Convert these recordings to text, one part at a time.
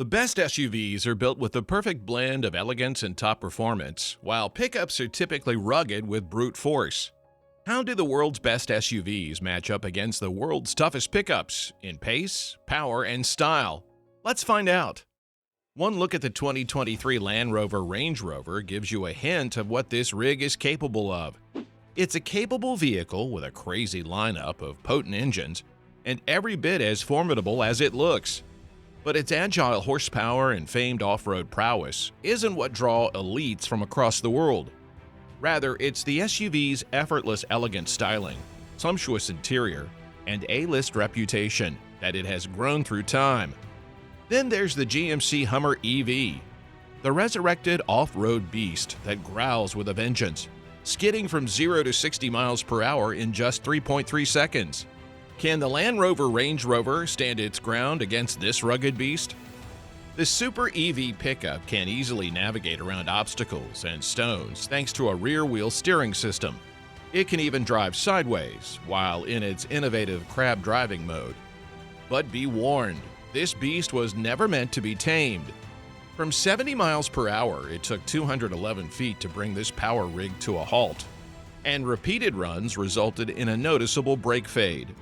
The best SUVs are built with the perfect blend of elegance and top performance, while pickups are typically rugged with brute force. How do the world's best SUVs match up against the world's toughest pickups in pace, power, and style? Let's find out. One look at the 2023 Land Rover Range Rover gives you a hint of what this rig is capable of. It's a capable vehicle with a crazy lineup of potent engines and every bit as formidable as it looks. But its agile horsepower and famed off-road prowess isn't what draw elites from across the world. Rather, it's the SUV's effortless elegant styling, sumptuous interior, and A-list reputation that it has grown through time. Then there's the GMC Hummer EV, the resurrected off-road beast that growls with a vengeance, skidding from 0 to 60 miles per hour in just 3.3 seconds. Can the Land Rover Range Rover stand its ground against this rugged beast? The Super EV pickup can easily navigate around obstacles and stones thanks to a rear-wheel steering system. It can even drive sideways while in its innovative crab driving mode. But be warned, this beast was never meant to be tamed. From 70 miles per hour, it took 211 feet to bring this power rig to a halt, and repeated runs resulted in a noticeable brake fade.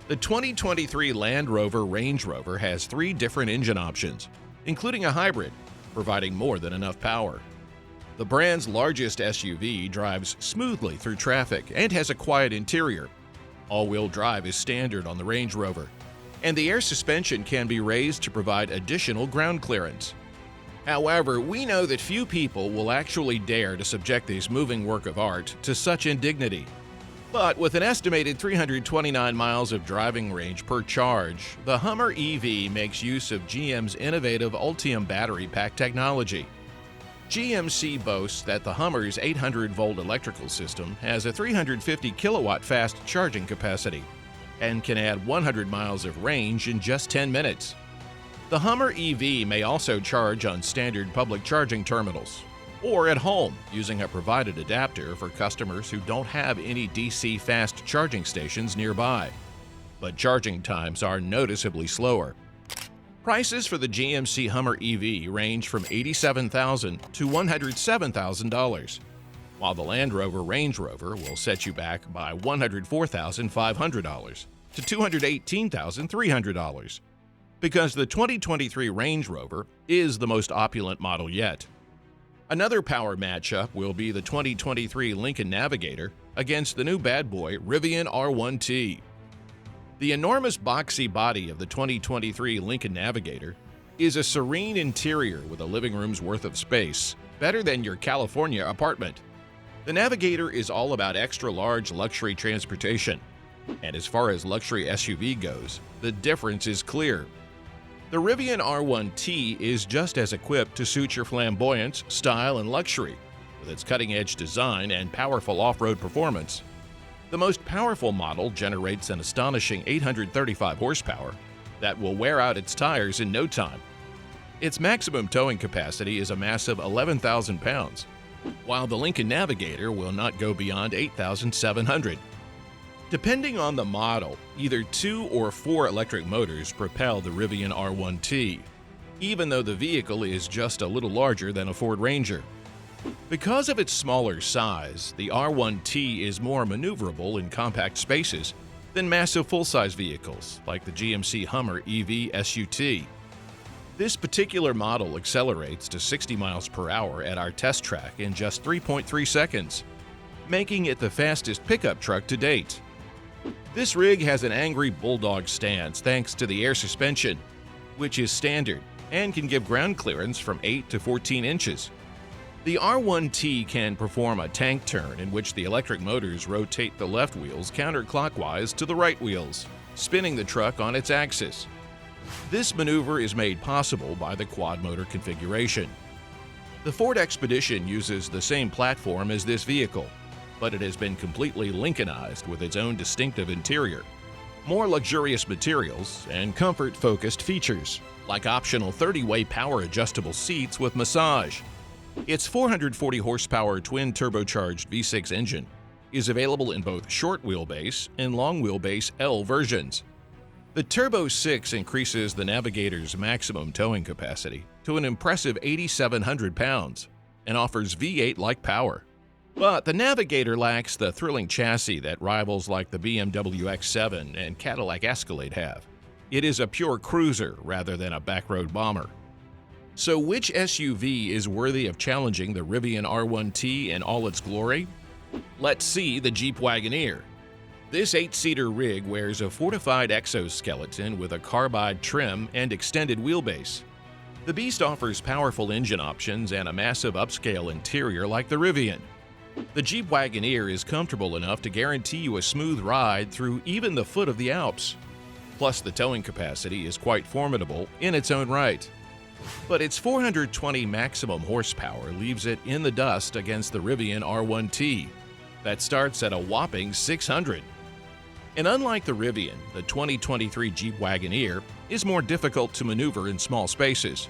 The 2023 Land Rover Range Rover has 3 different engine options, including a hybrid, providing more than enough power. The brand's largest SUV drives smoothly through traffic and has a quiet interior. All-wheel drive is standard on the Range Rover, and the air suspension can be raised to provide additional ground clearance. However, we know that few people will actually dare to subject this moving work of art to such indignity. But with an estimated 329 miles of driving range per charge, the Hummer EV makes use of GM's innovative Ultium battery pack technology. GMC boasts that the Hummer's 800-volt electrical system has a 350-kilowatt fast charging capacity and can add 100 miles of range in just 10 minutes. The Hummer EV may also charge on standard public charging terminals, or at home using a provided adapter for customers who don't have any DC fast charging stations nearby. But charging times are noticeably slower. Prices for the GMC Hummer EV range from $87,000 to $107,000, while the Land Rover Range Rover will set you back by $104,500 to $218,300, because the 2023 Range Rover is the most opulent model yet. Another power matchup will be the 2023 Lincoln Navigator against the new bad boy Rivian R1T. The enormous boxy body of the 2023 Lincoln Navigator is a serene interior with a living room's worth of space, better than your California apartment. The Navigator is all about extra-large luxury transportation, and as far as luxury SUV goes, the difference is clear. The Rivian R1T is just as equipped to suit your flamboyance, style, and luxury, with its cutting-edge design and powerful off-road performance. The most powerful model generates an astonishing 835 horsepower that will wear out its tires in no time. Its maximum towing capacity is a massive 11,000 pounds, while the Lincoln Navigator will not go beyond 8,700. Depending on the model, either 2 or 4 electric motors propel the Rivian R1T, even though the vehicle is just a little larger than a Ford Ranger. Because of its smaller size, the R1T is more maneuverable in compact spaces than massive full-size vehicles like the GMC Hummer EV SUT. This particular model accelerates to 60 miles per hour at our test track in just 3.3 seconds, making it the fastest pickup truck to date. This rig has an angry bulldog stance thanks to the air suspension, which is standard and can give ground clearance from 8 to 14 inches. The R1T can perform a tank turn in which the electric motors rotate the left wheels counterclockwise to the right wheels, spinning the truck on its axis. This maneuver is made possible by the quad-motor configuration. The Ford Expedition uses the same platform as this vehicle, but it has been completely Lincolnized with its own distinctive interior, more luxurious materials, and comfort-focused features, like optional 30-way power-adjustable seats with massage. Its 440 horsepower twin-turbocharged V6 engine is available in both short wheelbase and long wheelbase L versions. The Turbo 6 increases the Navigator's maximum towing capacity to an impressive 8,700 pounds and offers V8-like power. But the Navigator lacks the thrilling chassis that rivals like the BMW X7 and Cadillac Escalade have. It is a pure cruiser rather than a backroad bomber. So which SUV is worthy of challenging the Rivian R1T in all its glory? Let's see the Jeep Wagoneer. This 8-seater rig wears a fortified exoskeleton with a carbide trim and extended wheelbase. The beast offers powerful engine options and a massive upscale interior like the Rivian. The Jeep Wagoneer is comfortable enough to guarantee you a smooth ride through even the foot of the Alps. Plus, the towing capacity is quite formidable in its own right. But its 420 maximum horsepower leaves it in the dust against the Rivian R1T. That starts at a whopping 600. And unlike the Rivian, the 2023 Jeep Wagoneer is more difficult to maneuver in small spaces.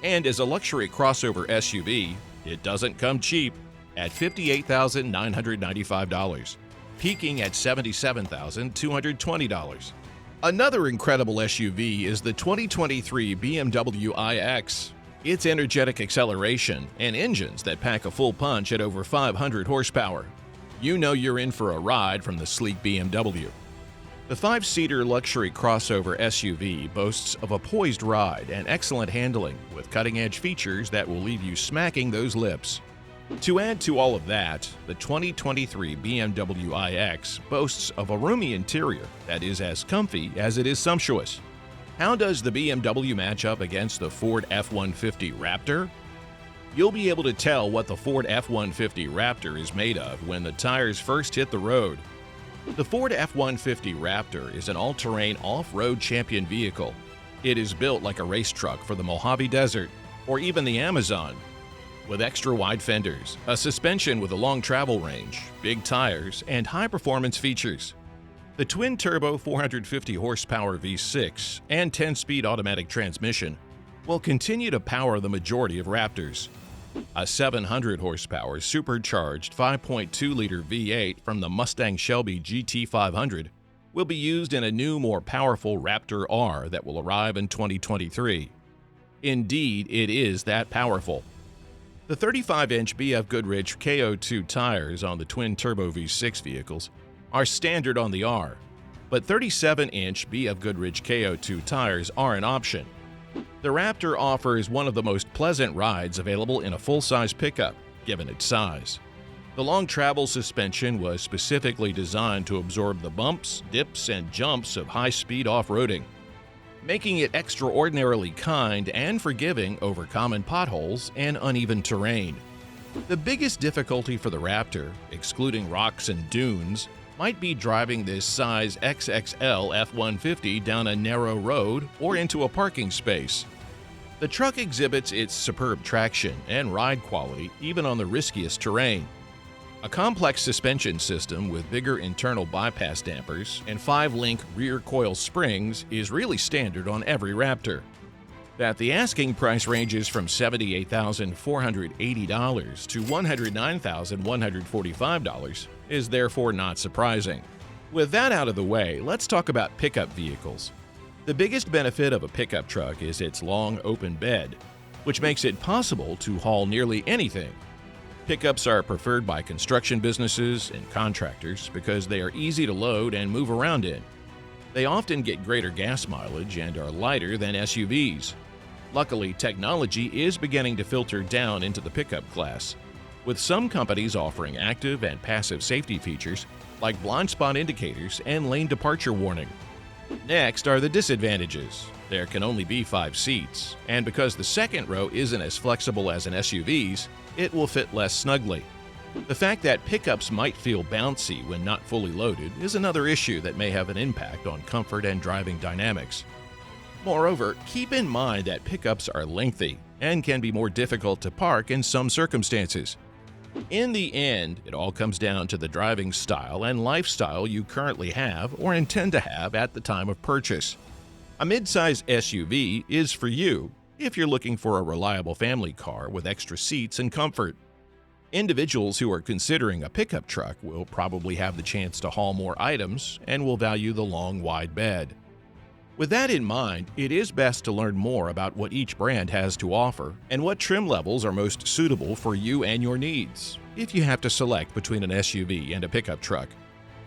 And as a luxury crossover SUV, it doesn't come cheap at $58,995, peaking at $77,220. Another incredible SUV is the 2023 BMW iX. Its energetic acceleration and engines that pack a full punch at over 500 horsepower. You know you're in for a ride from the sleek BMW. The 5-seater luxury crossover SUV boasts of a poised ride and excellent handling with cutting-edge features that will leave you smacking those lips. To add to all of that, the 2023 BMW iX boasts of a roomy interior that is as comfy as it is sumptuous. How does the BMW match up against the Ford F-150 Raptor? You'll be able to tell what the Ford F-150 Raptor is made of when the tires first hit the road. The Ford F-150 Raptor is an all-terrain off-road champion vehicle. It is built like a race truck for the Mojave Desert or even the Amazon. With extra-wide fenders, a suspension with a long travel range, big tires, and high-performance features. The twin-turbo 450-horsepower V6 and 10-speed automatic transmission will continue to power the majority of Raptors. A 700-horsepower supercharged 5.2-liter V8 from the Mustang Shelby GT500 will be used in a new, more powerful Raptor R that will arrive in 2023. Indeed, it is that powerful. The 35-inch BF Goodrich KO2 tires on the twin-turbo V6 vehicles are standard on the R, but 37-inch BF Goodrich KO2 tires are an option. The Raptor offers one of the most pleasant rides available in a full-size pickup, given its size. The long travel suspension was specifically designed to absorb the bumps, dips, and jumps of high-speed off-roading, making it extraordinarily kind and forgiving over common potholes and uneven terrain. The biggest difficulty for the Raptor, excluding rocks and dunes, might be driving this size XXL F-150 down a narrow road or into a parking space. The truck exhibits its superb traction and ride quality even on the riskiest terrain. A complex suspension system with bigger internal bypass dampers and 5-link rear coil springs is really standard on every Raptor. That the asking price ranges from $78,480 to $109,145 is therefore not surprising. With that out of the way, let's talk about pickup vehicles. The biggest benefit of a pickup truck is its long open bed, which makes it possible to haul nearly anything. Pickups are preferred by construction businesses and contractors because they are easy to load and move around in. They often get greater gas mileage and are lighter than SUVs. Luckily, technology is beginning to filter down into the pickup class, with some companies offering active and passive safety features like blind spot indicators and lane departure warning. Next are the disadvantages. There can only be 5 seats, and because the second row isn't as flexible as an SUV's, it will fit less snugly. The fact that pickups might feel bouncy when not fully loaded is another issue that may have an impact on comfort and driving dynamics. Moreover, keep in mind that pickups are lengthy and can be more difficult to park in some circumstances. In the end, it all comes down to the driving style and lifestyle you currently have or intend to have at the time of purchase. A midsize SUV is for you if you're looking for a reliable family car with extra seats and comfort. Individuals who are considering a pickup truck will probably have the chance to haul more items and will value the long, wide bed. With that in mind, it is best to learn more about what each brand has to offer and what trim levels are most suitable for you and your needs, if you have to select between an SUV and a pickup truck.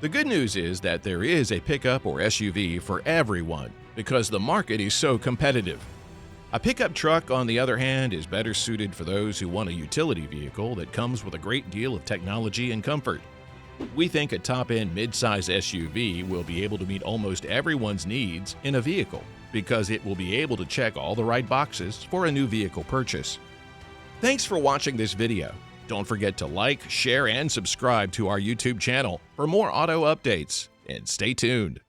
The good news is that there is a pickup or SUV for everyone because the market is so competitive. A pickup truck, on the other hand, is better suited for those who want a utility vehicle that comes with a great deal of technology and comfort. We think a top-end midsize SUV will be able to meet almost everyone's needs in a vehicle because it will be able to check all the right boxes for a new vehicle purchase. Thanks for watching this video. Don't forget to like, share, and subscribe to our YouTube channel for more auto updates, and stay tuned.